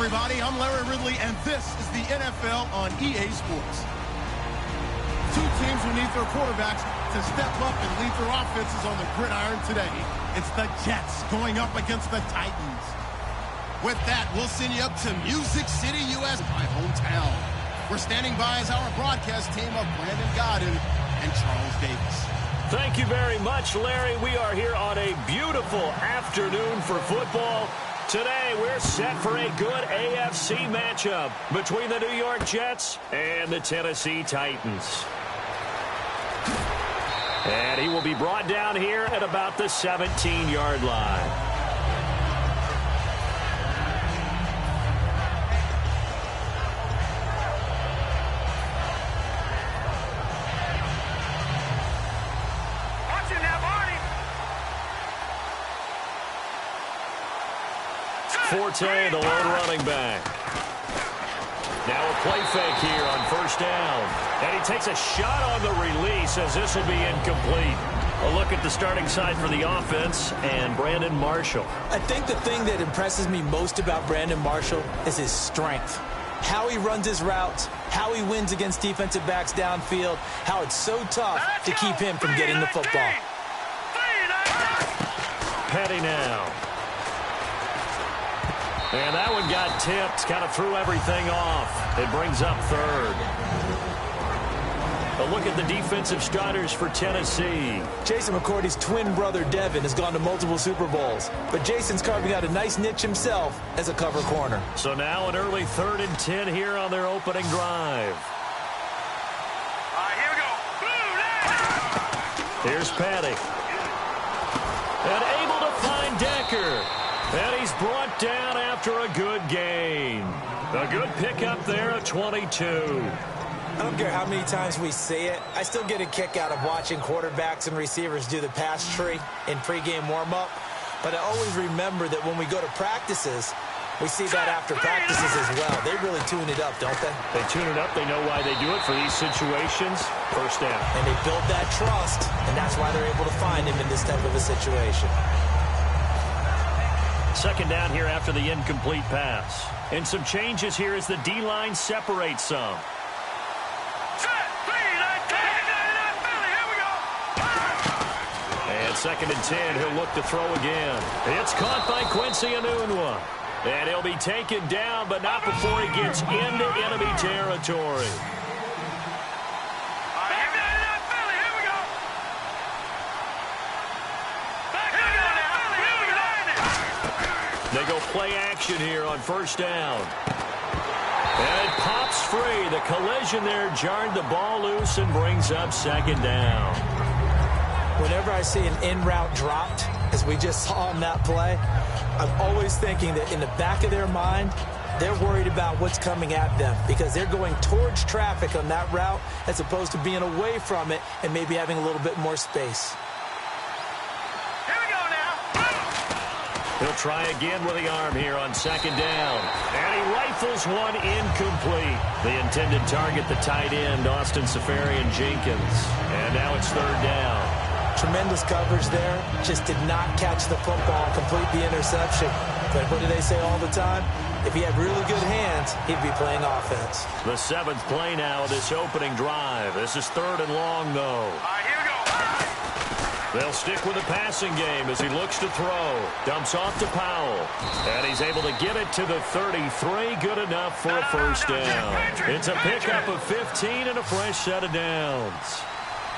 everybody. I'm Larry Ridley, and this is the NFL on EA Sports. Two teams who need their quarterbacks to step up and lead their offenses on the gridiron today. It's the Jets going up against the Titans. With that, we'll send you up to Music City, U.S., my hometown. We're standing by as our broadcast team of Brandon Godden and Charles Davis. Thank you very much, Larry. We are here on a beautiful afternoon for football. Today, we're set for a good AFC matchup between the New York Jets and the Tennessee Titans. And he will be brought down here at about the 17-yard line. Forte, the lone running back. Now a play fake here on first down. And he takes a shot on the release as this will be incomplete. A look at the starting side for the offense and Brandon Marshall. I think the thing that impresses me most about Brandon Marshall is his strength. How he runs his routes, how he wins against defensive backs downfield, how it's so tough to keep him from getting the football. Petty now. And that one got tipped, kind of threw everything off. It brings up third. A look at the defensive starters for Tennessee. Jason McCourty's twin brother, Devin, has gone to multiple Super Bowls. But Jason's carving out a nice niche himself as a cover corner. So now an early 3rd and 10 here on their opening drive. Here we go. Here's Petty. And able to find Decker. And he's brought down after a good gain. A good pickup there at 22. I don't care how many times we see it. I still get a kick out of watching quarterbacks and receivers do the pass tree in pregame warm-up. But I always remember that when we go to practices, we see that after practices as well. They really tune it up, don't they? They tune it up. They know why they do it for these situations. First down. And they build that trust, and that's why they're able to find him in this type of a situation. Second down here after the incomplete pass. And some changes here as the D-line separates some. And 2nd and 10, he'll look to throw again. It's caught by Quincy Enunwa. And he'll be taken down, but not before he gets into enemy territory. They go play action here on first down. And it pops free. The collision there jarred the ball loose and brings up 2nd down. Whenever I see an in-route dropped, as we just saw on that play, I'm always thinking that in the back of their mind, they're worried about what's coming at them because they're going towards traffic on that route as opposed to being away from it and maybe having a little bit more space. He'll try again with the arm here on 2nd down. And he rifles one incomplete. The intended target, the tight end, Austin Seferian-Jenkins. And now it's 3rd down. Tremendous coverage there. Just did not catch the football and complete the interception. But what do they say all the time? If he had really good hands, he'd be playing offense. The 7th play now of this opening drive. This is 3rd and long, though. Here we go. They'll stick with the passing game as he looks to throw. Dumps off to Powell. And he's able to get it to the 33. Good enough for a first down. It's a pickup of 15 and a fresh set of downs.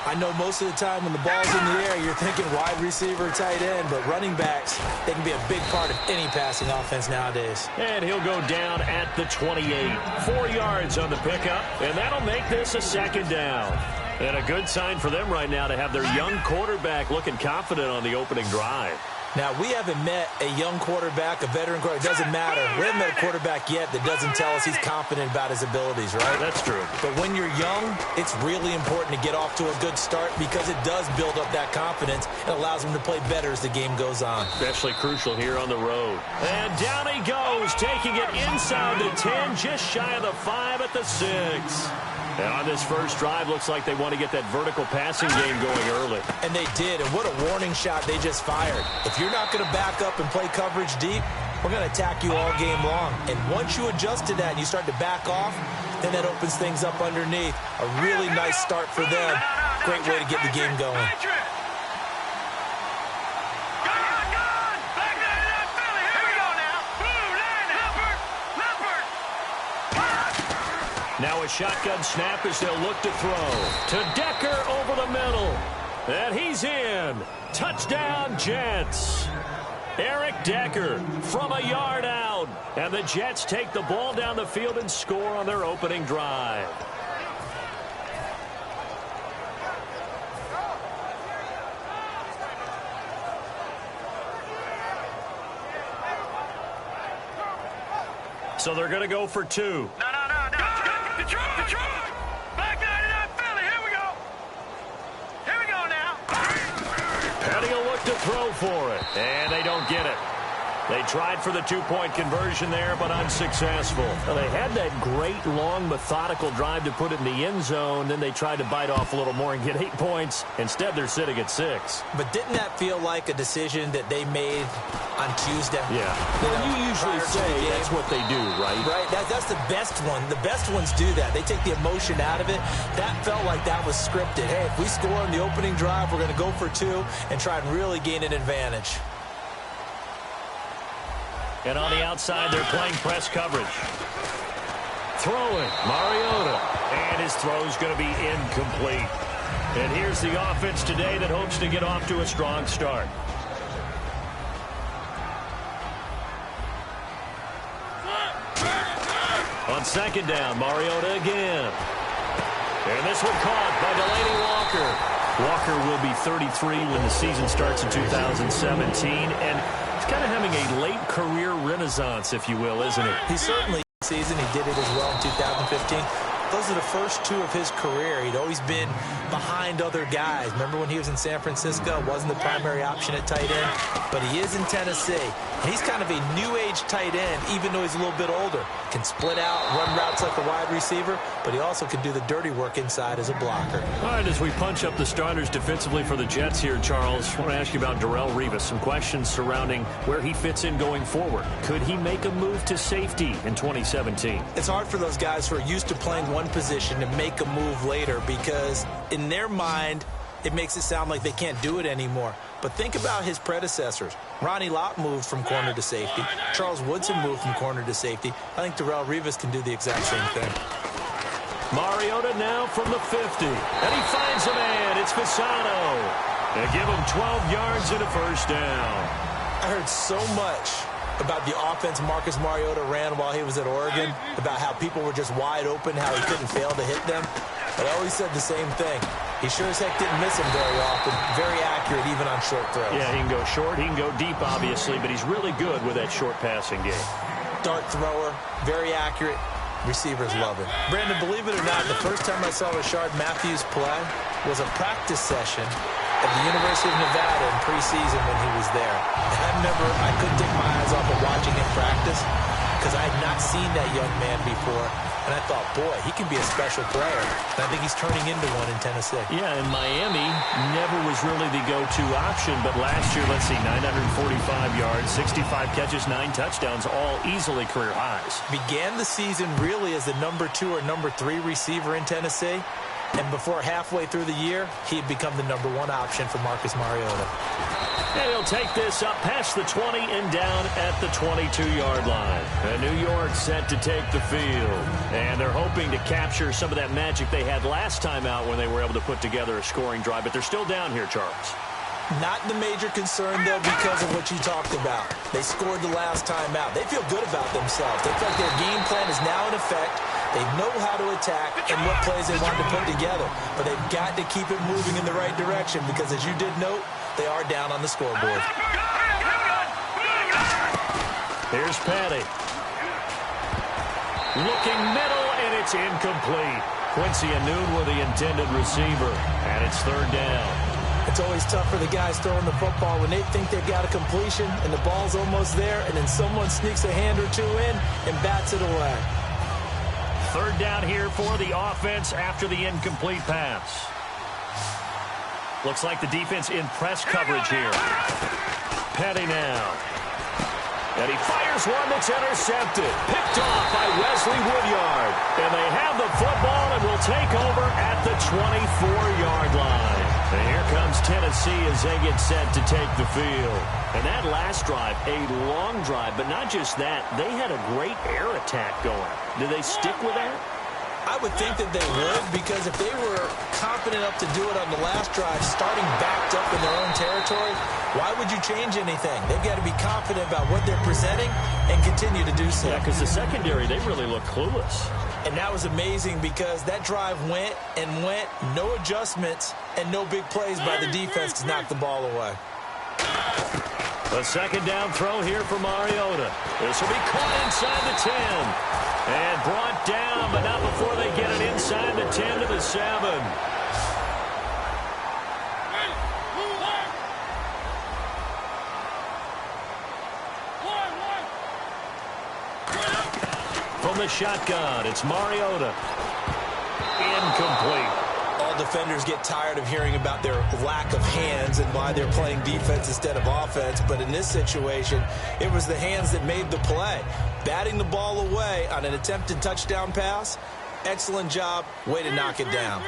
I know most of the time when the ball's in the air, you're thinking wide receiver, tight end, but running backs, they can be a big part of any passing offense nowadays. And he'll go down at the 28. 4 yards on the pickup, and that'll make this a 2nd down. And a good sign for them right now to have their young quarterback looking confident on the opening drive. Now, we haven't met a young quarterback, a veteran quarterback. It doesn't matter. We haven't met a quarterback yet that doesn't tell us he's confident about his abilities, right? That's true. But when you're young, it's really important to get off to a good start because it does build up that confidence and allows them to play better as the game goes on. Especially crucial here on the road. And down he goes, taking it inside the 10, just shy of the 5 at the 6. And on this first drive, looks like they want to get that vertical passing game going early. And they did, and what a warning shot they just fired. If you're not going to back up and play coverage deep, we're going to attack you all game long. And once you adjust to that and you start to back off, then that opens things up underneath. A really nice start for them. Great way to get the game going. Now a shotgun snap as they'll look to throw. To Decker over the middle. And he's in. Touchdown, Jets. Eric Decker from a yard out. And the Jets take the ball down the field and score on their opening drive. So they're going to go for two. No. Detroit. Back 99 Philly. Here we go now. Petty will look to throw for it. And they don't get it. They tried for the two-point conversion there, but unsuccessful. Well, they had that great, long, methodical drive to put it in the end zone. Then they tried to bite off a little more and get 8 points. Instead, they're sitting at 6. But didn't that feel like a decision that they made on Tuesday? Yeah. You usually say that's what they do, right? Right. That's the best one. The best ones do that. They take the emotion out of it. That felt like that was scripted. Hey, if we score on the opening drive, we're going to go for 2 and try and really gain an advantage. And on the outside, they're playing press coverage. Throwing, Mariota. And his throw's going to be incomplete. And here's the offense today that hopes to get off to a strong start. On second down, Mariota again. And this one caught by Delaney Walker. Walker will be 33 when the season starts in 2017. And kind of having a late career renaissance, if you will, isn't it? He certainly season. He did it as well in 2015. Those are the first 2 of his career. He'd always been behind other guys. Remember when he was in San Francisco? Wasn't the primary option at tight end, but he is in Tennessee. And he's kind of a new age tight end, even though he's a little bit older. Can split out, run routes like a wide receiver, but he also can do the dirty work inside as a blocker. All right, as we punch up the starters defensively for the Jets here, Charles, I want to ask you about Darrelle Revis. Some questions surrounding where he fits in going forward. Could he make a move to safety in 2017? It's hard for those guys who are used to playing one position to make a move later because in their mind, it makes it sound like they can't do it anymore. But think about his predecessors. Ronnie Lott moved from corner to safety. Charles Woodson moved from corner to safety. I think Darrelle Revis can do the exact same thing. Mariota now from the 50. And he finds a man. It's Fasano. They give him 12 yards and a first down. I heard so much about the offense Marcus Mariota ran while he was at Oregon, about how people were just wide open, how he couldn't fail to hit them. But I always said the same thing. He sure as heck didn't miss him very often. Very accurate even on short throws. Yeah, he can go short. He can go deep, obviously, but he's really good with that short passing game. Dart thrower, very accurate. Receivers love him. Brandon, believe it or not, the first time I saw Rashard Matthews play was a practice session at the University of Nevada in preseason when he was there. And I couldn't take my eyes off of watching him practice because I had not seen that young man before. And I thought, boy, he can be a special player. And I think he's turning into one in Tennessee. Yeah, and Miami never was really the go-to option. But last year, let's see, 945 yards, 65 catches, 9 touchdowns, all easily career highs. Began the season really as the number 2 or number 3 receiver in Tennessee. And before halfway through the year, he'd become the number 1 option for Marcus Mariota. And he'll take this up past the 20 and down at the 22-yard line. And New York set to take the field. And they're hoping to capture some of that magic they had last time out when they were able to put together a scoring drive. But they're still down here, Charles. Not the major concern, though, because of what you talked about. They scored the last time out. They feel good about themselves. They feel like their game plan is now in effect. They know how to attack and what plays they want to put together. But they've got to keep it moving in the right direction because, as you did note, they are down on the scoreboard. Here's Petty. Looking middle, and it's incomplete. Quincy Anoon with the intended receiver, and it's third down. It's always tough for the guys throwing the football when they think they've got a completion and the ball's almost there, and then someone sneaks a hand or 2 in and bats it away. Third down here for the offense after the incomplete pass. Looks like the defense in press coverage here. Petty now. And he fires one that's intercepted. Picked off by Wesley Woodyard. And they have the football and will take over at the 24-yard line. And here comes Tennessee as they get set to take the field. And that last drive, a long drive, but not just that. They had a great air attack going. Did they stick with that? I would think that they would, because if they were confident enough to do it on the last drive, starting backed up in their own territory, why would you change anything? They've got to be confident about what they're presenting and continue to do so. Yeah, because the secondary, they really look clueless. And that was amazing because that drive went and went, no adjustments, and no big plays by the defense to knock the ball away. A second down throw here for Mariota. This will be caught inside the 10. And brought down, but not before they get it inside the 10 to the 7. From the shotgun, it's Mariota. Incomplete. All defenders get tired of hearing about their lack of hands and why they're playing defense instead of offense. But in this situation, it was the hands that made the play. Batting the ball away on an attempted touchdown pass. Excellent job. Way to knock it down.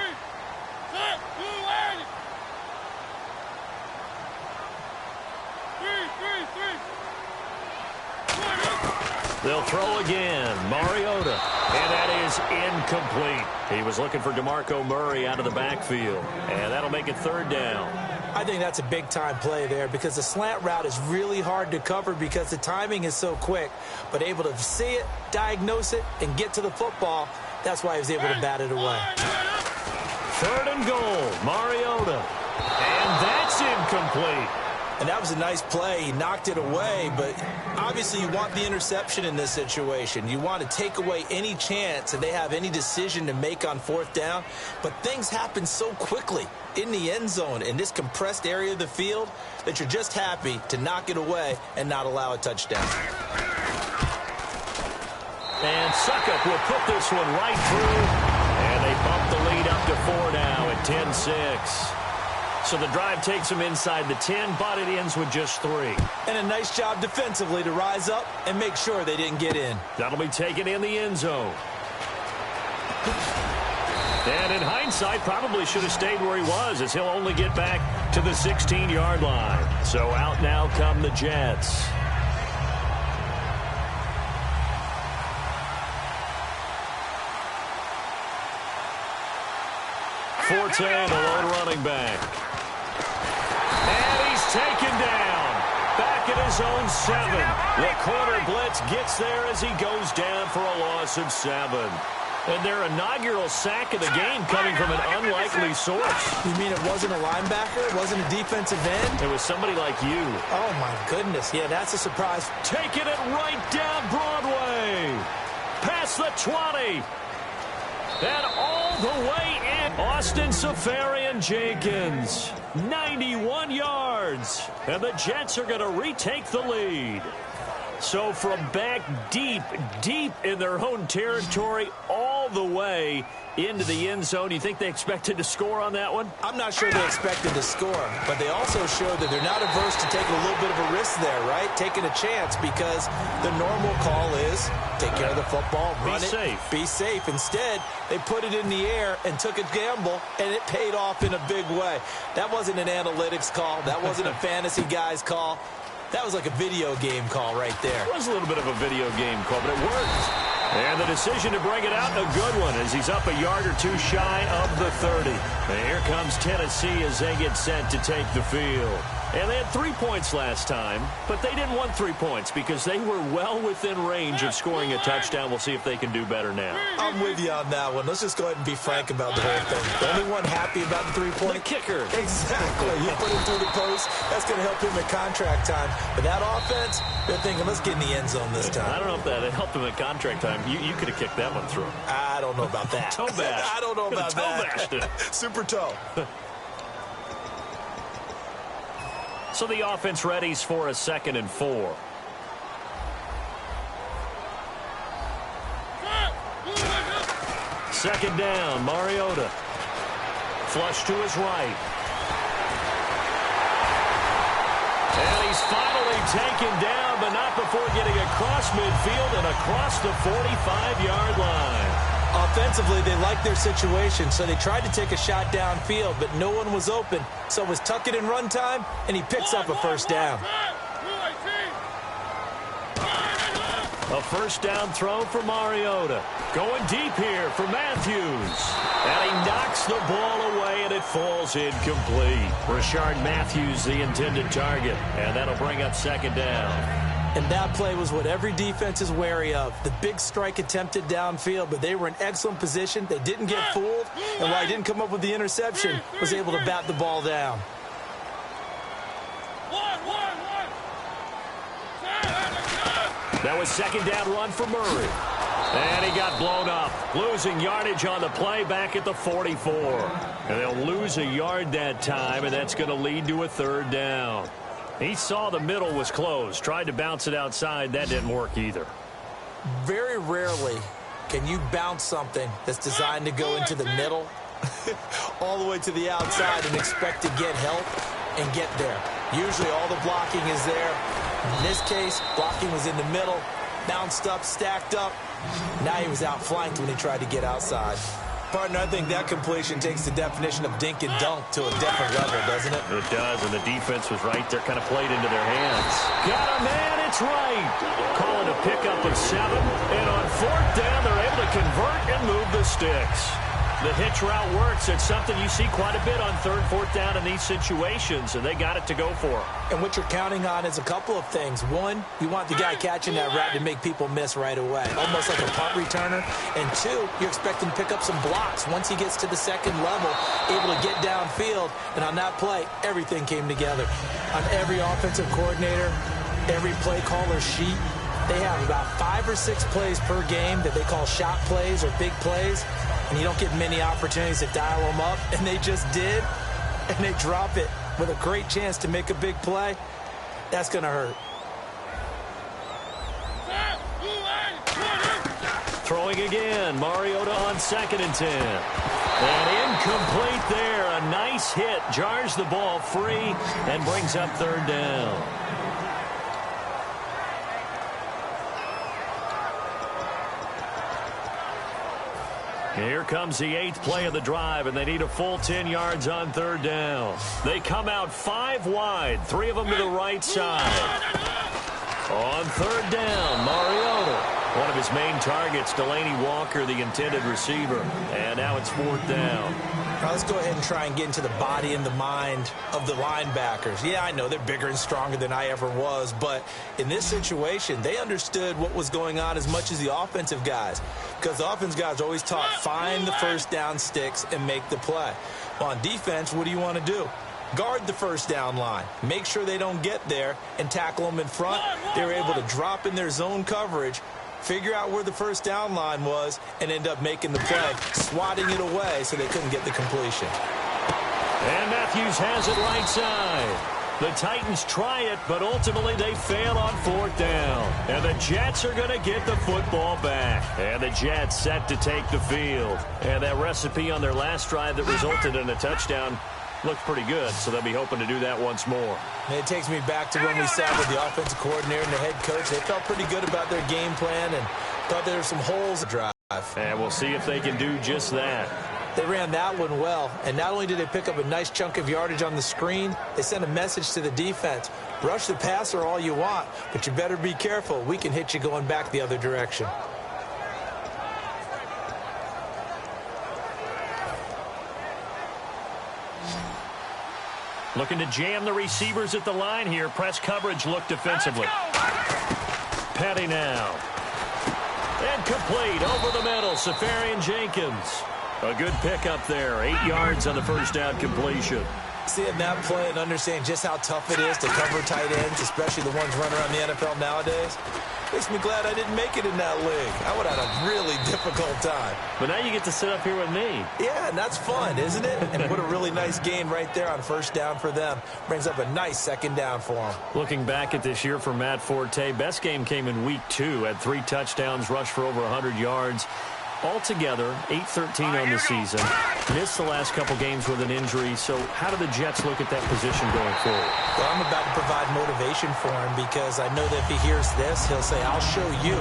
They'll throw again. Mariota. And that is incomplete. He was looking for DeMarco Murray out of the backfield. And that'll make it third down. I think that's a big-time play there because the slant route is really hard to cover because the timing is so quick. But able to see it, diagnose it, and get to the football, that's why he was able to bat it away. Third and goal. Mariota. And that's incomplete. And that was a nice play. He knocked it away, but obviously you want the interception in this situation. You want to take away any chance that they have any decision to make on fourth down. But things happen so quickly in the end zone in this compressed area of the field that you're just happy to knock it away and not allow a touchdown. And Suckup will put this one right through. And they bump the lead up to 4 now at 10-6. So the drive takes them inside the 10, but it ends with just 3. And a nice job defensively to rise up and make sure they didn't get in. That'll be taken in the end zone. And in hindsight, probably should have stayed where he was, as he'll only get back to the 16-yard line. So out now come the Jets. Forte, the lone running back. And he's taken down. Back at his own 7. The corner blitz gets there as he goes down for a loss of 7. And their inaugural sack of the game coming from an unlikely source. You mean it wasn't a linebacker? It wasn't a defensive end? It was somebody like you. Oh, my goodness. Yeah, that's a surprise. Taking it right down Broadway. Past the 20. And all the way in. Austin Safarian-Jenkins. 91 yards. And the Jets are going to retake the lead. So from back deep, deep in their own territory, all the way into the end zone. You think they expected to score on that one? I'm not sure they expected to score, but they also showed that they're not averse to taking a little bit of a risk there, right? Taking a chance because the normal call is take care of the football, run it, be safe. Instead, they put it in the air and took a gamble, and it paid off in a big way. That wasn't an analytics call. That wasn't a fantasy guy's call. That was like a video game call right there. It was a little bit of a video game call, but it worked. And the decision to bring it out, a good one, as he's up a yard or two shy of the 30. And here comes Tennessee as they get set to take the field. And they had 3 points last time, but they didn't want 3 points because they were well within range of scoring a touchdown. We'll see if they can do better now. I'm with you on that one. Let's just go ahead and be frank about the whole thing. The only one happy about the 3-point. The kicker. Exactly. You put him through the post. That's going to help him at contract time. But that offense, they're thinking, let's get in the end zone this time. I don't know if that helped him at contract time. You could have kicked that one through. I don't know about that. Toe bash. I don't know about that. Toe bashed it. Super toe. So the offense readies for a 2nd and 4. Second down, Mariota. Flush to his right. And he's finally Nearly taken down, but not before getting across midfield and across the 45-yard line. Offensively, they liked their situation, so they tried to take a shot downfield, but no one was open. So it was tuck it in run time, and he picks up a first down. A first down throw for Mariota. Going deep here for Matthews. And he knocks the ball away, and it falls incomplete. Rashard Matthews, the intended target. And that'll bring up second down. And that play was what every defense is wary of. The big strike attempted downfield, but they were in excellent position. They didn't get fooled. And while he didn't come up with the interception, was able to bat the ball down. That was second down run for Murray. And he got blown up, losing yardage on the play back at the 44. And they'll lose a yard that time, and that's going to lead to a third down. He saw the middle was closed, tried to bounce it outside. That didn't work either. Very rarely can you bounce something that's designed to go into the middle all the way to the outside and expect to get help and get there. Usually all the blocking is there. In this case, blocking was in the middle, bounced up, stacked up. Now he was outflanked when he tried to get outside. Partner, I think that completion takes the definition of dink and dunk to a different level, doesn't it? It does, and the defense was right there, kind of played into their hands. Got a man, it's right. Call it a pickup of 7, and on fourth down, they're able to convert and move the sticks. The hitch route works. It's something you see quite a bit on third, fourth down in these situations, and they got it to go for. And what you're counting on is a couple of things. One, you want the guy catching that route to make people miss right away, almost like a punt returner. And two, you're expecting to pick up some blocks once he gets to the second level, able to get downfield. And on that play, everything came together. On every offensive coordinator, every play caller sheet, they have about 5 or 6 plays per game that they call shot plays or big plays. And you don't get many opportunities to dial them up, and they just did, and they drop it with a great chance to make a big play. That's going to hurt. Throwing again, Mariota on 2nd and 10. And incomplete there. A nice hit, jars the ball free, and brings up third down. Here comes the 8th play of the drive, and they need a full 10 yards on third down. They come out 5 wide, 3 of them to the right side. On third down, Mariota. One of his main targets, Delaney Walker, the intended receiver. And now it's 4th down. Now let's go ahead and try and get into the body and the mind of the linebackers. Yeah, I know they're bigger and stronger than I ever was, but in this situation, they understood what was going on as much as the offensive guys, because the offensive guys are always taught, find the first down sticks and make the play. Well, on defense, what do you want to do? Guard the first down line. Make sure they don't get there and tackle them in front. They were able to drop in their zone coverage, figure out where the first down line was, and end up making the play, swatting it away so they couldn't get the completion. And Matthews has it right side. The Titans try it, but ultimately they fail on 4th down. And the Jets are going to get the football back. And the Jets set to take the field. And that recipe on their last drive that resulted in a touchdown looked pretty good, so they'll be hoping to do that once more. And it takes me back to when we sat with the offensive coordinator and the head coach. They felt pretty good about their game plan and thought there were some holes to drive. And we'll see if they can do just that. They ran that one well, and not only did they pick up a nice chunk of yardage on the screen, they sent a message to the defense. Rush the passer all you want, but you better be careful. We can hit you going back the other direction. Looking to jam the receivers at the line here. Press coverage look defensively. Petty now. And complete over the middle. Safarian Jenkins. A good pickup there. 8 yards on the first down completion. Seeing that play and understanding just how tough it is to cover tight ends, especially the ones running around the NFL nowadays, makes me glad I didn't make it in that league. I would have had a really difficult time. But now you get to sit up here with me. Yeah, and that's fun, isn't it? And what a really nice gain right there on first down for them. Brings up a nice second down for them. Looking back at this year for Matt Forte, best game came in week 2. Had 3 touchdowns, rushed for over 100 yards. altogether, 8-13 on the season. Missed the last couple games with an injury. So how do the Jets look at that position going forward? Well, I'm about to provide motivation for him because I know that if he hears this, he'll say, I'll show you.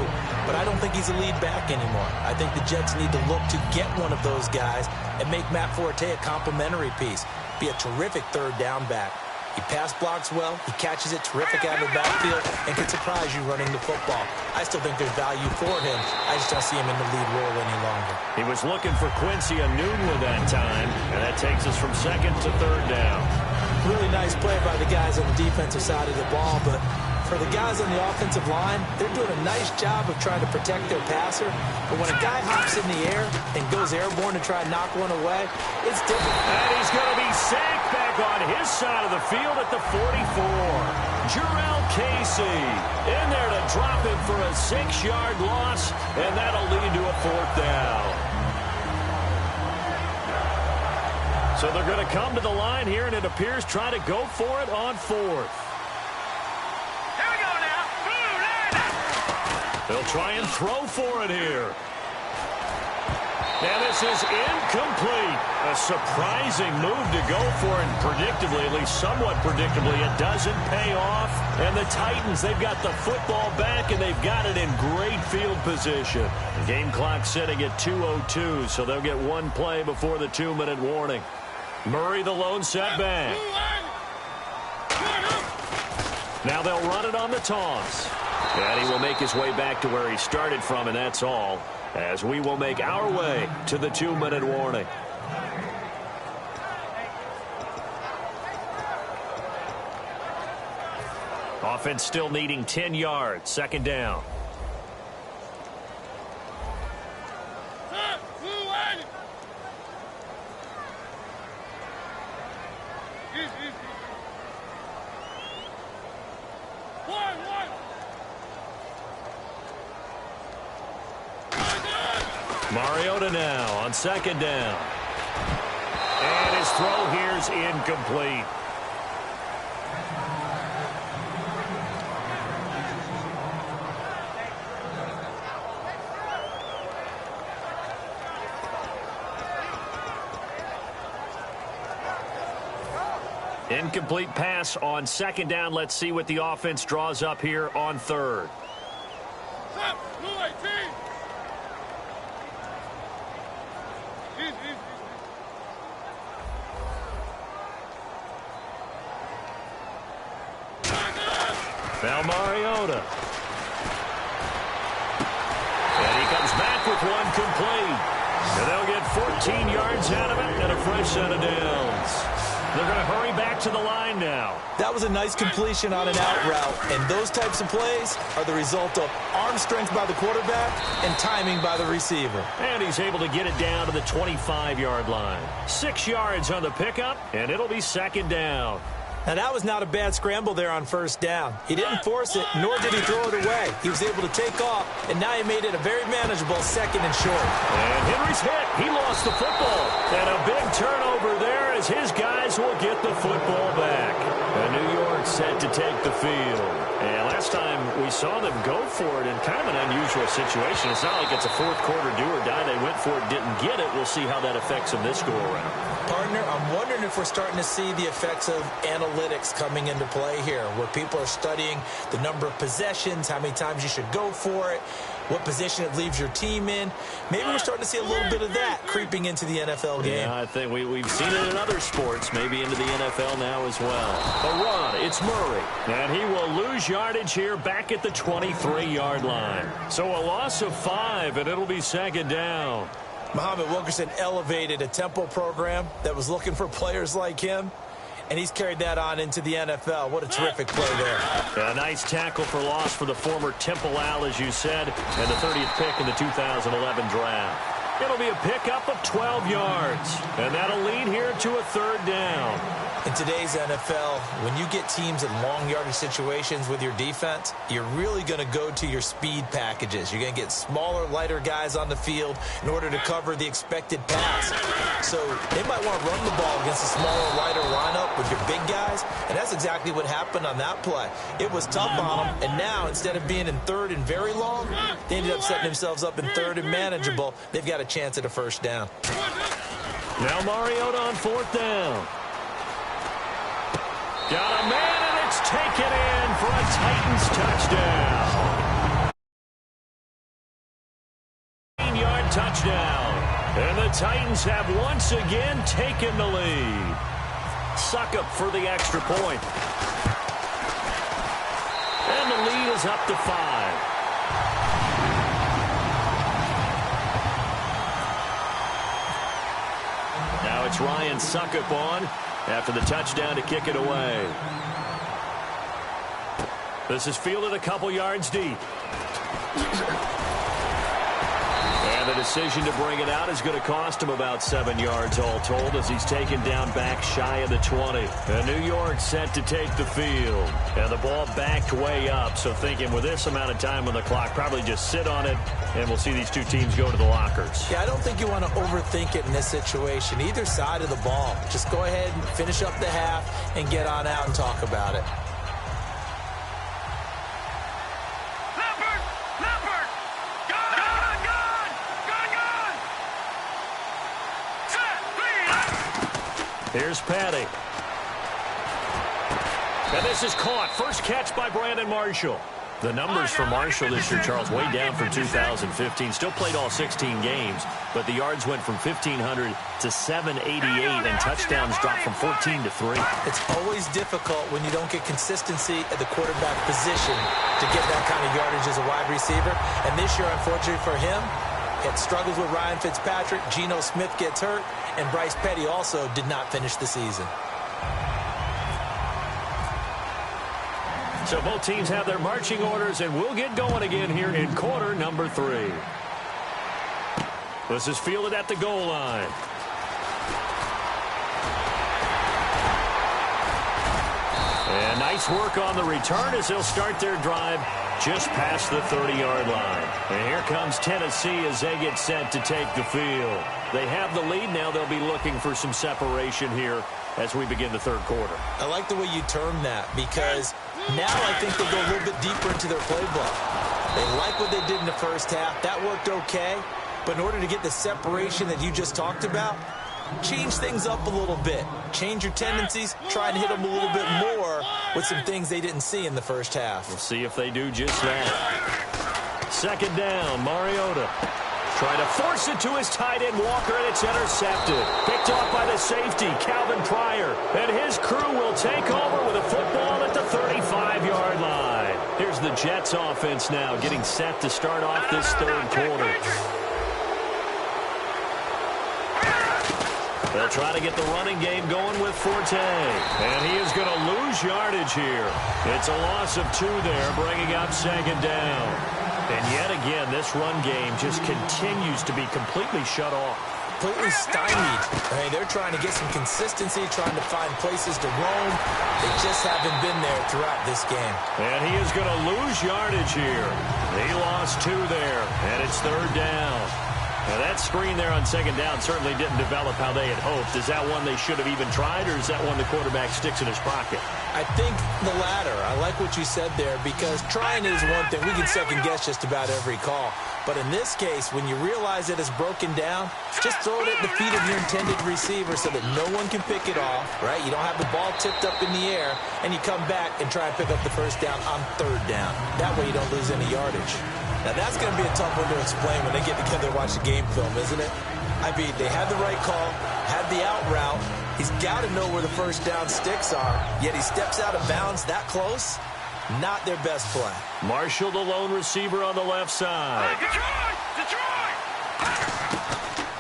But I don't think he's a lead back anymore. I think the Jets need to look to get one of those guys and make Matt Forte a complimentary piece. Be a terrific third down back. He pass blocks well, he catches it terrific out of the backfield, and can surprise you running the football. I still think there's value for him. I just don't see him in the lead role any longer. He was looking for Quincy Enunwa that time, and that takes us from second to third down. Really nice play by the guys on the defensive side of the ball, but for the guys on the offensive line, they're doing a nice job of trying to protect their passer. But when a guy hops in the air and goes airborne to try and knock one away, it's different. And he's going to be sacked back on his side of the field at the 44. Jarrell Casey in there to drop him for a 6-yard loss, and that'll lead to a 4th down. So they're going to come to the line here, and it appears try to go for it on 4th. They'll try and throw for it here. Now this is incomplete. A surprising move to go for, and predictably, at least somewhat predictably, it doesn't pay off. And the Titans, they've got the football back, and they've got it in great field position. The game clock sitting at 2:02, so they'll get one play before the 2-minute warning. Murray, the lone setback. Now they'll run it on the toss. And he will make his way back to where he started from, and that's all, as we will make our way to the 2-minute warning. Offense still needing 10 yards, 2nd down. Mariota now on 2nd down. And his throw here's incomplete. Incomplete pass on 2nd down. Let's see what the offense draws up here on 3rd. Now Mariota. And he comes back with one complete. And they'll get 14 yards out of it and a fresh set of downs. They're going to hurry back to the line now. That was a nice completion on an out route. And those types of plays are the result of arm strength by the quarterback and timing by the receiver. And he's able to get it down to the 25-yard line. 6 yards on the pickup, and it'll be 2nd down. Now, that was not a bad scramble there on 1st down. He didn't force it, nor did he throw it away. He was able to take off, and now he made it a very manageable 2nd and short. And Henry's hit. He lost the football. And a big turnover there as his guys will get the football back. And New York set to take the field. And last time we saw them go for it in kind of an unusual situation. It's not like it's a 4th quarter do or die. They went for it, didn't get it. We'll see how that affects them this go-around. Partner, I'm wondering if we're starting to see the effects of analytics coming into play here, where people are studying the number of possessions, how many times you should go for it, what position it leaves your team in. Maybe we're starting to see a little bit of that creeping into the NFL game. Yeah, I think we've seen it in other sports, maybe into the NFL now as well. A run, it's Murray. And he will lose yardage here back at the 23-yard line. So a loss of 5, and it'll be 2nd down. Muhammad Wilkerson elevated a tempo program that was looking for players like him, and he's carried that on into the NFL. What a terrific play there. A nice tackle for loss for the former Temple Owl, as you said, and the 30th pick in the 2011 draft. It'll be a pickup of 12 yards, and that'll lead here to a 3rd down. In today's NFL, when you get teams in long yardage situations with your defense, you're really going to go to your speed packages. You're going to get smaller, lighter guys on the field in order to cover the expected pass. So they might want to run the ball against a smaller, lighter lineup with your big guys, and that's exactly what happened on that play. It was tough on them, and now instead of being in third and very long, they ended up setting themselves up in third and manageable. They've got a chance at a first down. Now Mariota on fourth down. Got a man, and it's taken in for a Titans touchdown. 9-yard touchdown. And the Titans have once again taken the lead. Suckup for the extra point. And the lead is up to 5. Now it's Ryan Suckup on after the touchdown to kick it away. This is fielded a couple yards deep. And the decision to bring it out is going to cost him about 7 yards all told as he's taken down back shy of the 20. And New York set to take the field. And the ball backed way up. So thinking with this amount of time on the clock, probably just sit on it, and we'll see these two teams go to the lockers. Yeah, I don't think you want to overthink it in this situation. Either side of the ball. Just go ahead and finish up the half and get on out and talk about it. Here's Patty. And this is caught. First catch by Brandon Marshall. The numbers for Marshall this year, Charles, way down from 2015. Still played all 16 games, but the yards went from 1,500 to 788, and touchdowns dropped from 14 to 3. It's always difficult when you don't get consistency at the quarterback position to get that kind of yardage as a wide receiver. And this year, unfortunately for him, had struggles with Ryan Fitzpatrick. Geno Smith gets hurt, and Bryce Petty also did not finish the season. So both teams have their marching orders, and we'll get going again here in quarter number 3. This is fielded at the goal line. And nice work on the return as they'll start their drive just past the 30-yard line. And here comes Tennessee as they get set to take the field. They have the lead now. They'll be looking for some separation here as we begin the third quarter. I like the way you term that, because now I think they go a little bit deeper into their playbook. They like what they did in the first half. That worked okay. But in order to get the separation that you just talked about, change things up a little bit. Change your tendencies. Try and hit them a little bit more with some things they didn't see in the first half. We'll see if they do just that. Second down, Mariota. Trying to force it to his tight end, Walker, and it's intercepted. Picked off by the safety, Calvin Pryor. And his crew will take over with a football at the 35-yard line. Here's the Jets offense now getting set to start off this third quarter. They'll try to get the running game going with Forte. And he is going to lose yardage here. It's a loss of 2 there, bringing up second down. And yet again, this run game just continues to be completely shut off. Completely stymied. I mean, they're trying to get some consistency, trying to find places to roam. They just haven't been there throughout this game. And he is going to lose yardage here. He lost 2 there, and it's third down. Now, that screen there on second down certainly didn't develop how they had hoped. Is that one they should have even tried, or is that one the quarterback sticks in his pocket? I think the latter. I like what you said there, because trying is one thing. We can second-guess just about every call. But in this case, when you realize that it's broken down, just throw it at the feet of your intended receiver so that no one can pick it off, right? You don't have the ball tipped up in the air, and you come back and try and pick up the first down on third down. That way you don't lose any yardage. Now, that's going to be a tough one to explain when they get together and watch the game film, isn't it? I mean, they had the right call, had the out route. He's got to know where the first down sticks are, yet he steps out of bounds that close. Not their best play. Marshall, the lone receiver on the left side. Detroit!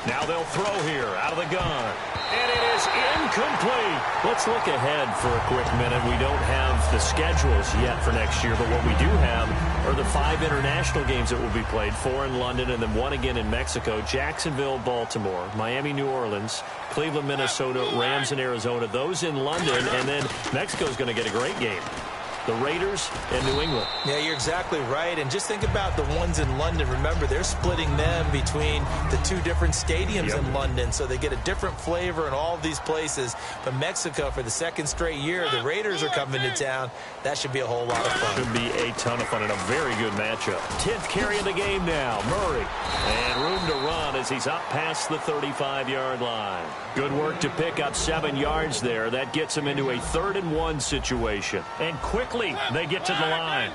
Now they'll throw here out of the gun. And it is incomplete. Let's look ahead for a quick minute. We don't have the schedules yet for next year, but what we do have are the 5 international games that will be played, 4 in London and then 1 again in Mexico, Jacksonville, Baltimore, Miami, New Orleans, Cleveland, Minnesota, Rams, and Arizona. Those in London, and then Mexico's going to get a great game. The Raiders and New England. Yeah, you're exactly right. And just think about the ones in London. Remember, they're splitting them between the 2 different stadiums in London, so they get a different flavor in all of these places. But Mexico, for the 2nd straight year, the Raiders are coming to town. That should be a whole lot of fun. Should be a ton of fun and a very good matchup. 10th carry of the game now. Murray. And room to run as he's up past the 35-yard line. Good work to pick up 7 yards there. That gets him into a 3rd and 1 situation. And quickly they get to the line.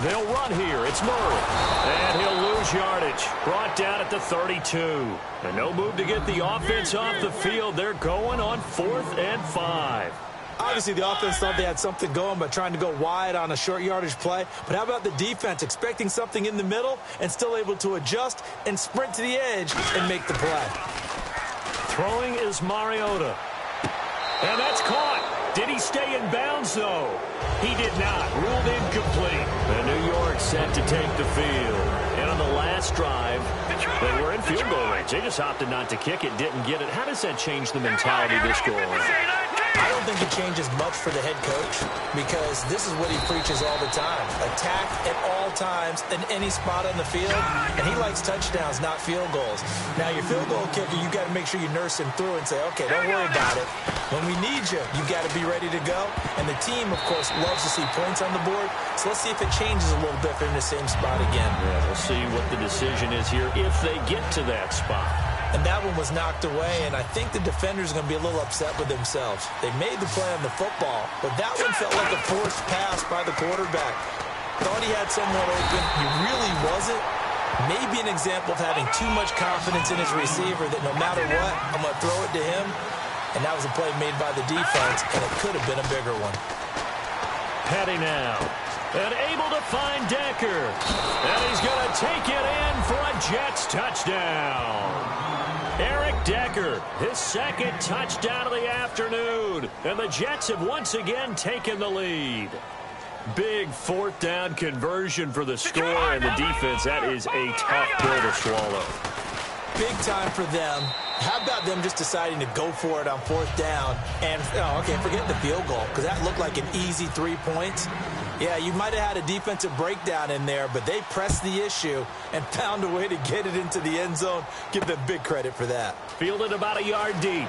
They'll run here. It's Murray. And he'll lose yardage. Brought down at the 32. And no move to get the offense off the field. They're going on 4th and 5. Obviously, the offense thought they had something going by trying to go wide on a short yardage play. But how about the defense expecting something in the middle and still able to adjust and sprint to the edge and make the play? Throwing is Mariota. And that's caught. Did he stay in bounds, though? He did not. Ruled incomplete. And New York set to take the field. And on the last drive, they were in field goal range. They just opted not to kick it, didn't get it. How does that change the mentality this go around? I don't think it changes much for the head coach because this is what he preaches all the time. Attack at all times in any spot on the field, and he likes touchdowns, not field goals. Now, your field goal kicker, you got to make sure you nurse him through and say, okay, don't worry about it. When we need you, you got to be ready to go. And the team, of course, loves to see points on the board. So let's see if it changes a little bit from the same spot again. Yeah, we'll see what the decision is here if they get to that spot. And that one was knocked away, and I think the defenders are going to be a little upset with themselves. They made the play on the football, but that one felt like a forced pass by the quarterback. Thought he had someone open. He really wasn't. Maybe an example of having too much confidence in his receiver that no matter what, I'm going to throw it to him. And that was a play made by the defense, and it could have been a bigger one. Petty now. And able to find Decker. And he's going to take it in for a Jets touchdown. Eric Decker, his 2nd touchdown of the afternoon. And the Jets have once again taken the lead. Big 4th down conversion for the score and the defense. That is a tough pill to swallow. Big time for them. How about them just deciding to go for it on 4th down? And, okay, forget the field goal because that looked like an easy 3 points. Yeah, you might have had a defensive breakdown in there, but they pressed the issue and found a way to get it into the end zone. Give them big credit for that. Fielded about a yard deep.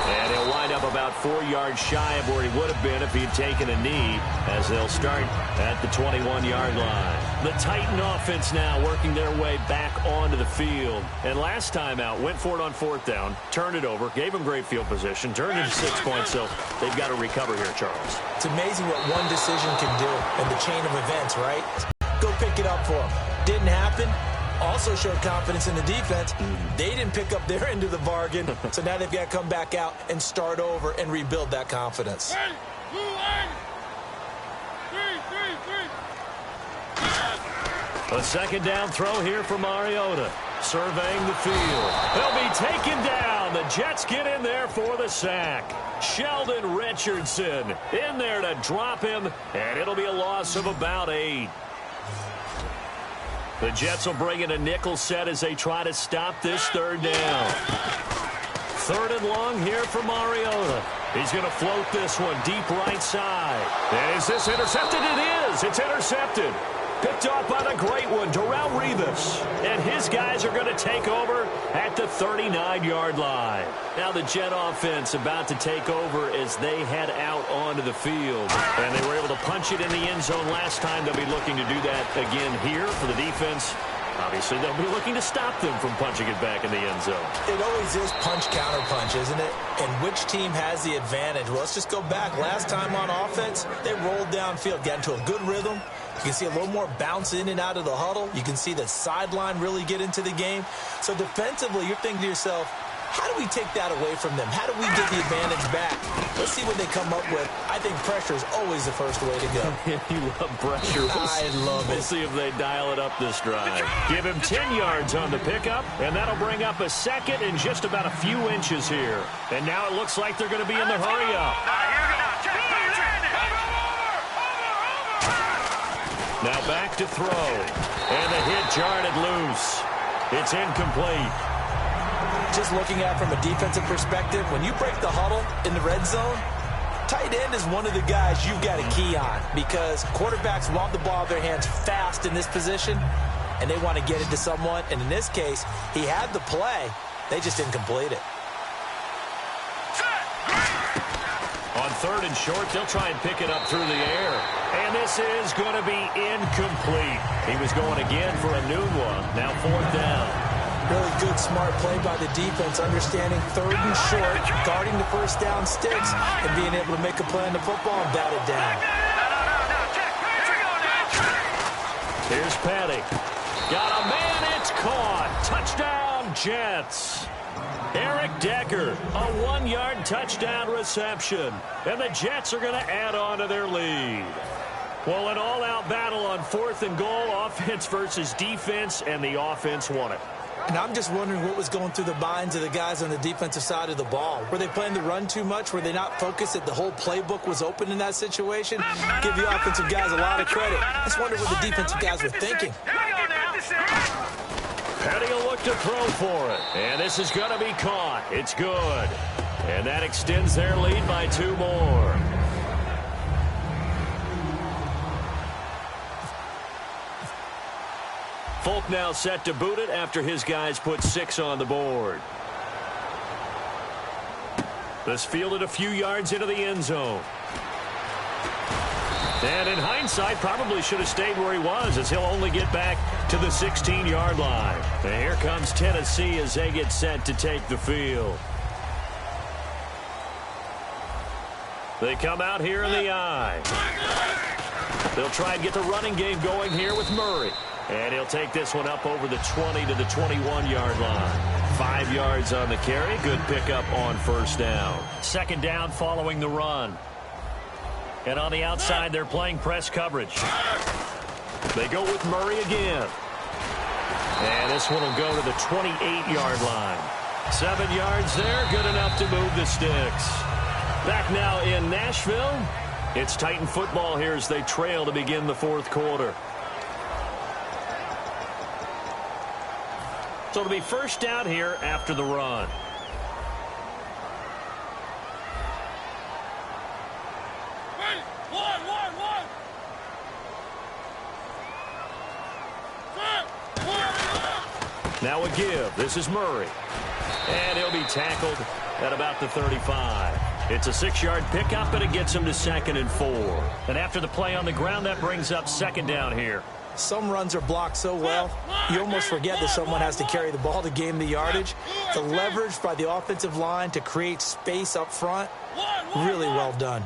And he'll wind up about 4 yards shy of where he would have been if he had taken a knee, as they'll start at the 21-yard line. The Titan offense now working their way back onto the field. And last time out, went for it on 4th down, turned it over, gave him great field position, turned it to 6 points, so they've got to recover here, Charles. It's amazing what one decision can do in the chain of events, right? Go pick it up for him. Didn't happen. Also showed confidence in the defense. They didn't pick up their end of the bargain, so now they've got to come back out and start over and rebuild that confidence. A 2nd down throw here for Mariota. Surveying the field. They'll be taken down. The Jets get in there for the sack. Sheldon Richardson in there to drop him, and it'll be a loss of about 8. The Jets will bring in a nickel set as they try to stop this 3rd down. 3rd and long here for Mariota. He's going to float this one deep right side. And is this intercepted? It is. It's intercepted. Picked off by the great one, Darrelle Revis. And his guys are going to take over at the 39-yard line. Now the Jet offense about to take over as they head out onto the field. And they were able to punch it in the end zone last time. They'll be looking to do that again here for the defense. Obviously, they'll be looking to stop them from punching it back in the end zone. It always is punch-counter-punch, isn't it? And which team has the advantage? Well, let's just go back. Last time on offense, they rolled downfield, got into a good rhythm. You can see a little more bounce in and out of the huddle. You can see the sideline really get into the game. So defensively, you're thinking to yourself, how do we take that away from them? How do we get the advantage back? Let's see what they come up with. I think pressure is always the first way to go. You love pressure. I love it. We'll see if they dial it up this drive. Give him 10 yards on the pickup, and that'll bring up a second in just about a few inches here. And now it looks like they're going to be in the hurry-up. Now back to throw. And the hit jarred it loose. It's incomplete. Just looking at it from a defensive perspective, when you break the huddle in the red zone, tight end is one of the guys you've got to key on because quarterbacks want the ball in their hands fast in this position, and they want to get it to someone. And in this case, he had the play. They just didn't complete it. On third and short, they'll try and pick it up through the air. And this is going to be incomplete. He was going again for a noon one. Now fourth down. Really good, smart play by the defense, understanding third and short, guarding the first down sticks, and being able to make a play on the football and bat it down. Here's Patty. Got a man, it's caught. Touchdown, Jets. Eric Decker, a 1-yard touchdown reception. And the Jets are going to add on to their lead. Well, an all-out battle on fourth and goal, offense versus defense, and the offense won it. And I'm just wondering what was going through the minds of the guys on the defensive side of the ball. Were they playing the run too much? Were they not focused that the whole playbook was open in that situation? Give the offensive guys a lot of credit. I just wonder what the defensive guys were thinking. Petty will look to throw for it. And this is going to be caught. It's good. And that extends their lead by 2 more. Folk now set to boot it after his guys put 6 on the board. This fielded a few yards into the end zone. And in hindsight, probably should have stayed where he was as he'll only get back to the 16-yard line. And here comes Tennessee as they get set to take the field. They come out here in the I. They'll try and get the running game going here with Murray. And he'll take this one up over the 20 to the 21-yard line. 5 yards on the carry. Good pickup on first down. Second down following the run. And on the outside, they're playing press coverage. They go with Murray again. And this one will go to the 28-yard line. 7 yards there, good enough to move the sticks. Back now in Nashville. It's Titan football here as they trail to begin the fourth quarter. So it'll be first down here after the run. Now a give. This is Murray. And he'll be tackled at about the 35. It's a 6-yard pickup, and it gets him to 2nd and 4. And after the play on the ground, that brings up second down here. Some runs are blocked so well, you almost forget that someone has to carry the ball to gain the yardage. The leverage by the offensive line to create space up front, really well done.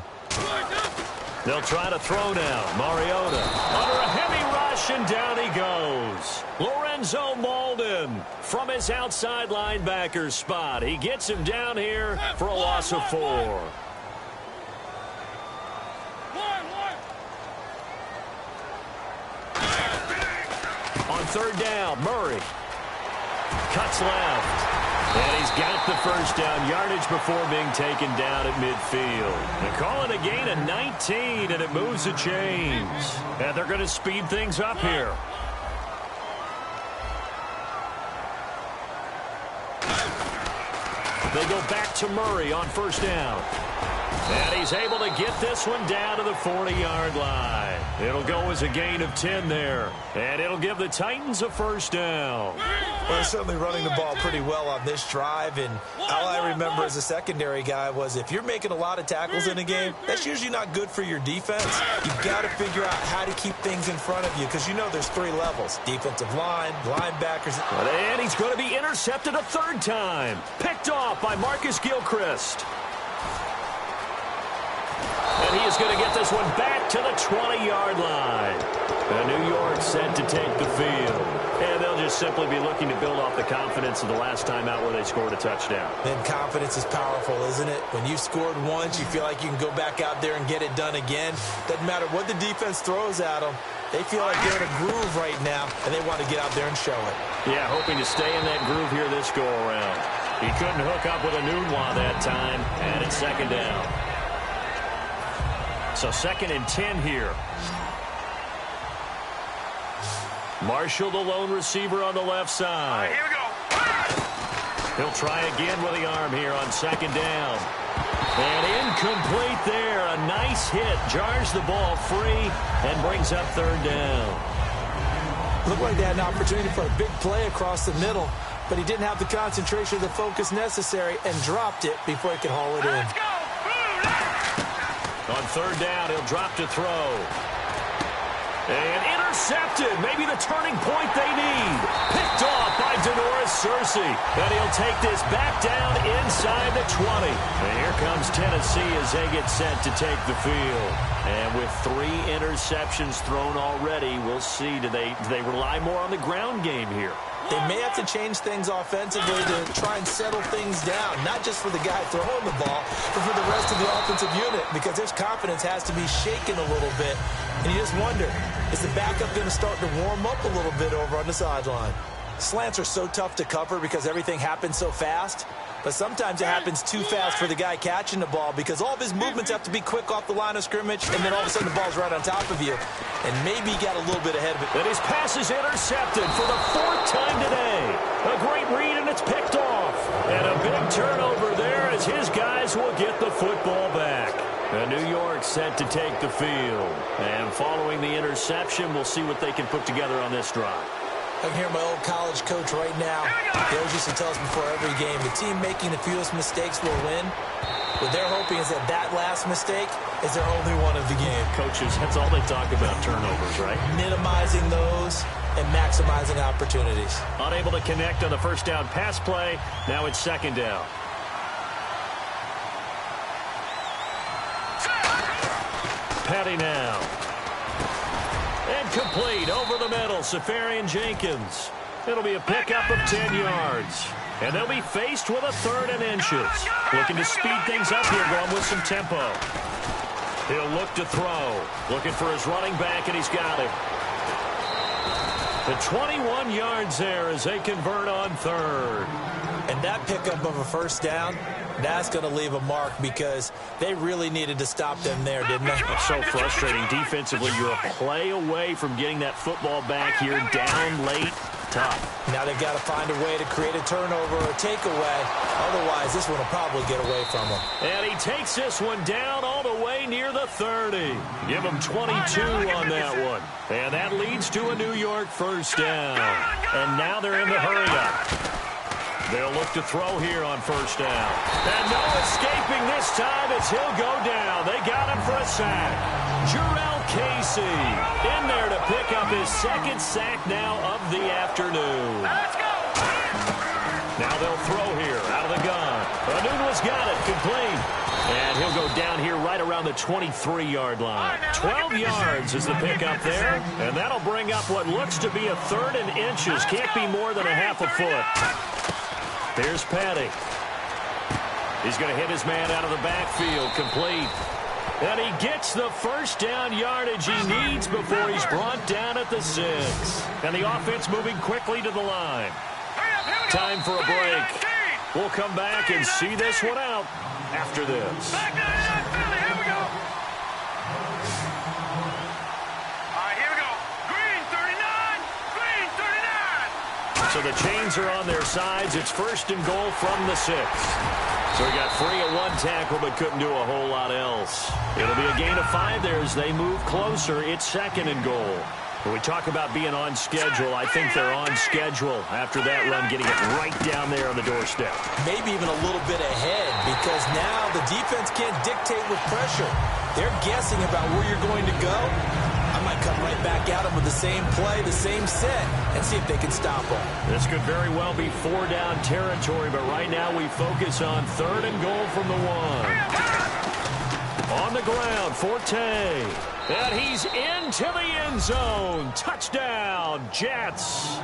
They'll try to throw now. Mariota under a heavy rush, and down he goes. Lorenzo Malden from his outside linebacker spot. He gets him down here for a loss of 4. On third down, Murray cuts left. And he's got the first down yardage before being taken down at midfield. They call it a gain of 19, and it moves the chains. And they're going to speed things up here. They go back to Murray on first down. And he's able to get this one down to the 40-yard line. It'll go as a gain of 10 there. And it'll give the Titans a first down. Well, they're certainly running the ball pretty well on this drive. And all I remember as a secondary guy was if you're making a lot of tackles in a game, that's usually not good for your defense. You've got to figure out how to keep things in front of you because you know there's 3 levels. Defensive line, linebackers. And he's going to be intercepted a third time. Picked off by Marcus Gilchrist. And he is going to get this one back to the 20-yard line. And New York set to take the field. And they'll just simply be looking to build off the confidence of the last time out where they scored a touchdown. And confidence is powerful, isn't it? When you've scored once, you feel like you can go back out there and get it done again. Doesn't matter what the defense throws at them. They feel like they're in a groove right now, and they want to get out there and show it. Yeah, hoping to stay in that groove here this go-around. He couldn't hook up with a Nunwa that time, and it's second down. So 2nd and 10 here. Marshall, the lone receiver on the left side. Here we go. He'll try again with the arm here on 2nd down. And incomplete there. A nice hit. Jars the ball free and brings up 3rd down. Looked like they had an opportunity for a big play across the middle, but he didn't have the concentration or the focus necessary and dropped it before he could haul it in. Let's go. On 3rd down, he'll drop to throw. And intercepted. Maybe the turning point they need. Picked off by Denoris Searcy. And he'll take this back down inside the 20. And here comes Tennessee as they get set to take the field. And with 3 interceptions thrown already, we'll see. Do they rely more on the ground game here? They may have to change things offensively to try and settle things down, not just for the guy throwing the ball, but for the rest of the offensive unit, because their confidence has to be shaken a little bit. And you just wonder, is the backup going to start to warm up a little bit over on the sideline? Slants are so tough to cover because everything happens so fast. But sometimes it happens too fast for the guy catching the ball because all of his movements have to be quick off the line of scrimmage, and then all of a sudden the ball's right on top of you. And maybe he got a little bit ahead of it. And his pass is intercepted for the 4th time today. A great read, and it's picked off. And a big turnover there as his guys will get the football back. And New York set to take the field. And following the interception, we'll see what they can put together on this drive. I can hear my old college coach right now. He always used to tell us before every game, the team making the fewest mistakes will win. What they're hoping is that last mistake is their only one of the game. Coaches, that's all they talk about, turnovers, right? Minimizing those and maximizing opportunities. Unable to connect on the 1st down pass play. Now it's 2nd down. Petty now. And complete over the middle. Safarian Jenkins. It'll be a pickup of 10 yards. And they'll be faced with a 3rd and inches. Looking to speed things up here, going with some tempo. He'll look to throw. Looking for his running back, and he's got it. The 21 yards there as they convert on 3rd. And that pickup of a 1st down, that's going to leave a mark because they really needed to stop them there, didn't they? It's so frustrating. Defensively, you're a play away from getting that football back here down late. Tough. Now they've got to find a way to create a turnover or takeaway. Otherwise, this one will probably get away from them. And he takes this one down all the way near the 30. Give him 22 on that one. And that leads to a New York 1st down. And now they're in the hurry-up. They'll look to throw here on 1st down. And no escaping this time as he'll go down. They got him for a sack. Jarrell Casey in there to pick up his 2nd sack now of the afternoon. Let's go. Now they'll throw here out of the gun. Anunua's got it, complete. And he'll go down here right around the 23-yard line. 12 yards is the pickup there. And that'll bring up what looks to be a 3rd and inches. Can't be more than a half a foot. Here's Petty. He's going to hit his man out of the backfield, complete. And he gets the 1st down yardage he needs before he's brought down at the 6. And the offense moving quickly to the line. Time for a break. We'll come back and see this one out after this. Back to Philly. Here we go. All right, here we go. Green 39. Green 39. So the chains are on their sides. It's 1st and goal from the 6. So he got free of 1 tackle but couldn't do a whole lot else. It'll be a gain of 5 there as they move closer. It's 2nd and goal. When we talk about being on schedule, I think they're on schedule after that run, getting it right down there on the doorstep. Maybe even a little bit ahead because now the defense can't dictate with pressure. They're guessing about where you're going to go. I might come right back at them with the same play, the same set, and see if they can stop them. This could very well be 4-down territory, but right now we focus on 3rd and goal from the 1. On the ground, Forte. And he's into the end zone. Touchdown, Jets.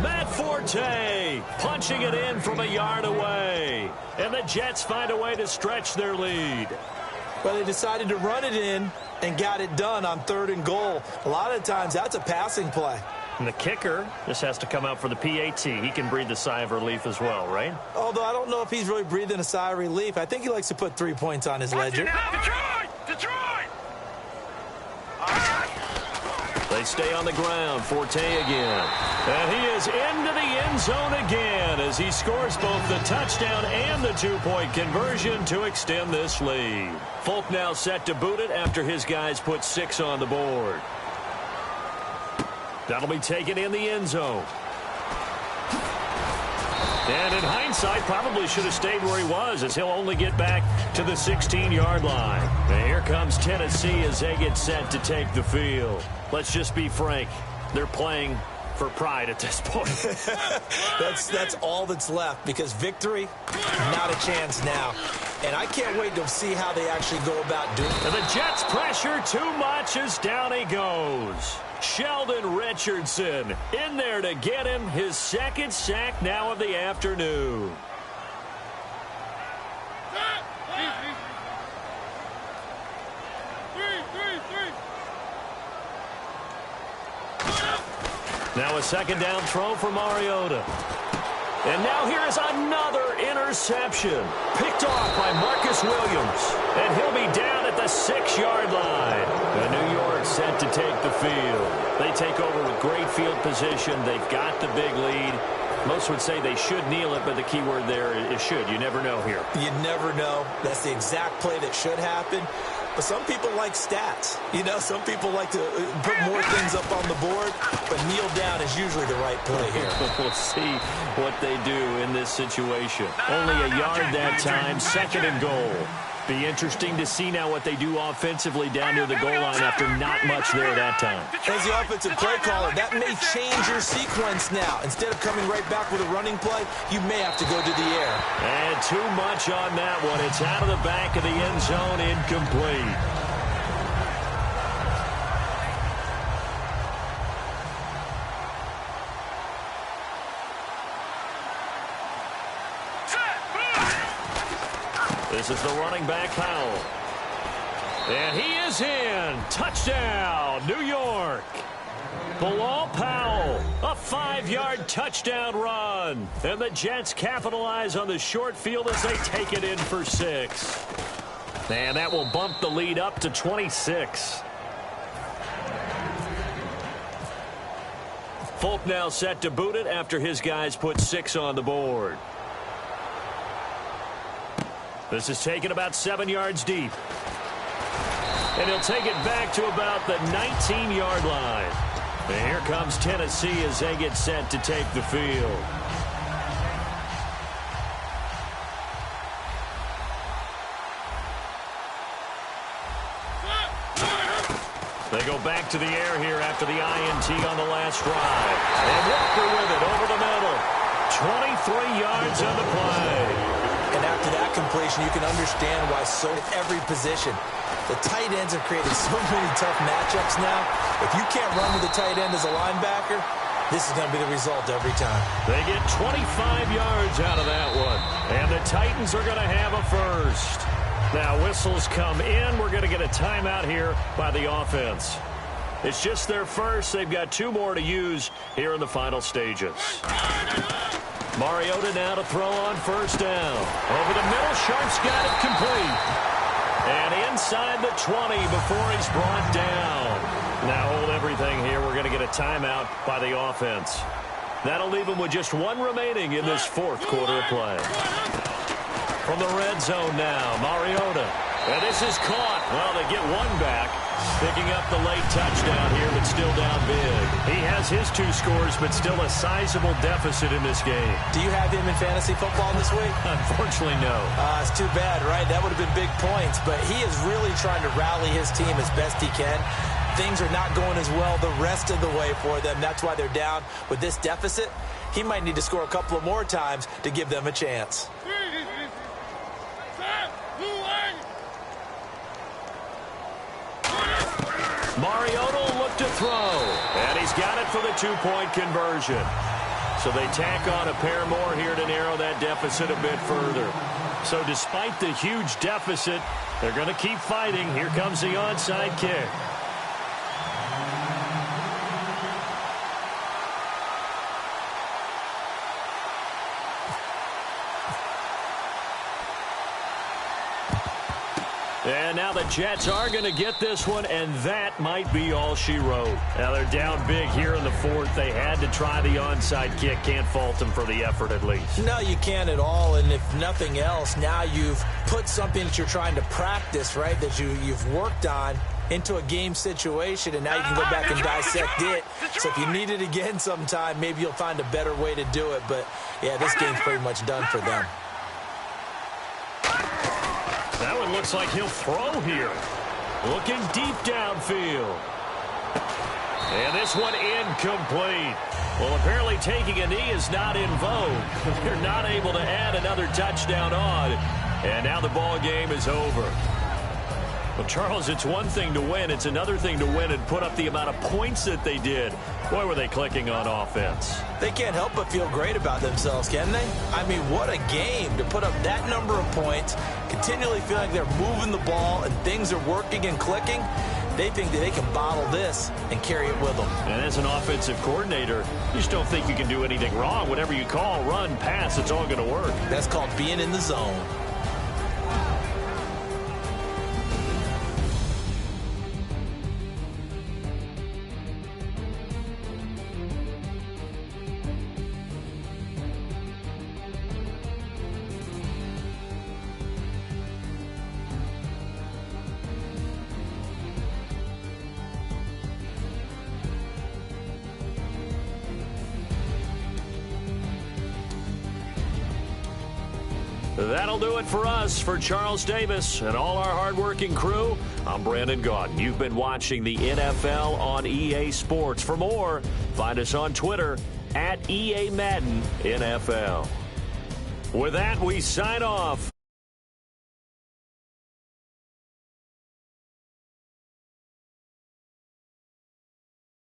Matt Forte punching it in from a yard away. And the Jets find a way to stretch their lead. Well, they decided to run it in and got it done on 3rd and goal. A lot of times, that's a passing play. And the kicker just has to come out for the PAT. He can breathe a sigh of relief as well, right? Although I don't know if he's really breathing a sigh of relief. I think he likes to put 3 points on his ledger. Detroit! Detroit! They stay on the ground. Forte again. And he is into the end zone again as he scores both the touchdown and the 2-point conversion to extend this lead. Folk now set to boot it after his guys put 6 on the board. That'll be taken in the end zone. And in hindsight, probably should have stayed where he was, as he'll only get back to the 16-yard line. And here comes Tennessee as they get set to take the field. Let's just be frank. They're playing for pride at this point. That's all that's left, because victory, not a chance now. And I can't wait to see how they actually go about doing it. And the Jets pressure too much as down he goes. Sheldon Richardson in there to get him his 2nd sack now of the afternoon. Now a 2nd down throw for Mariota. And now here is another interception. Picked off by Marcus Williams. And he'll be down at the 6-yard line. And New York set to take the field. They take over with great field position. They've got the big lead. Most would say they should kneel it, but the key word there is should. You never know here. You never know. That's the exact play that should happen. But some people like stats. You know, some people like to put more things up on the board, but kneel down is usually the right play here. We'll see what they do in this situation. Only a yard that time, 2nd and goal. Be interesting to see now what they do offensively down near the goal line after not much there that time. As the offensive play caller, that may change your sequence now. Instead of coming right back with a running play, you may have to go to the air. And too much on that one. It's out of the back of the end zone, incomplete. This is the running back, Powell. And he is in. Touchdown, New York. Bilal Powell, a 5-yard touchdown run. And the Jets capitalize on the short field as they take it in for 6. And that will bump the lead up to 26. Folk now set to boot it after his guys put 6 on the board. This is taken about 7 yards deep. And he'll take it back to about the 19-yard line. And here comes Tennessee as they get set to take the field. They go back to the air here after the INT on the last drive. And Walker with it over the middle. 23 yards on the play. And after that completion, you can understand why every position. The tight ends have created so many tough matchups now. If you can't run with the tight end as a linebacker, this is going to be the result every time. They get 25 yards out of that one. And the Titans are going to have a first. Now whistles come in. We're going to get a timeout here by the offense. It's just their first. They've got 2 more to use here in the final stages. Mariota now to throw on 1st down. Over the middle, Sharp's got it complete. And inside the 20 before he's brought down. Now hold everything here. We're going to get a timeout by the offense. That'll leave him with just 1 remaining in this 4th quarter of play. From the red zone now, Mariota. And this is caught. Well, they get 1 back. Picking up the late touchdown here, but still down big. He has his 2 scores, but still a sizable deficit in this game. Do you have him in fantasy football this week? Unfortunately, no. It's too bad, right? That would have been big points, but he is really trying to rally his team as best he can. Things are not going as well the rest of the way for them. That's why they're down with this deficit. He might need to score a couple of more times to give them a chance. Mariota will look to throw. And he's got it for the two-point conversion. So they tack on a pair more here to narrow that deficit a bit further. So despite the huge deficit, they're going to keep fighting. Here comes the onside kick. And now the Jets are going to get this one, and that might be all she wrote. Now they're down big here in the fourth. They had to try the onside kick. Can't fault them for the effort at least. No, you can't at all, and if nothing else, now you've put something that you're trying to practice, right, that you've worked on into a game situation, and now you can go back and dissect it. So if you need it again sometime, maybe you'll find a better way to do it. But, yeah, this game's pretty much done for them. That one looks like he'll throw here. Looking deep downfield. And this one incomplete. Well, apparently taking a knee is not in vogue. They're not able to add another touchdown on. And now the ball game is over. Well, Charles, it's one thing to win. It's another thing to win and put up the amount of points that they did. Boy, were they clicking on offense. They can't help but feel great about themselves, can they? I mean, what a game to put up that number of points, continually feel like they're moving the ball and things are working and clicking. They think that they can bottle this and carry it with them. And as an offensive coordinator, you just don't think you can do anything wrong. Whatever you call, run, pass, it's all going to work. That's called being in the zone. That'll do it for us. For Charles Davis and all our hardworking crew, I'm Brandon Gaudin. You've been watching the NFL on EA Sports. For more, find us on Twitter @EA Madden NFL. With that, we sign off.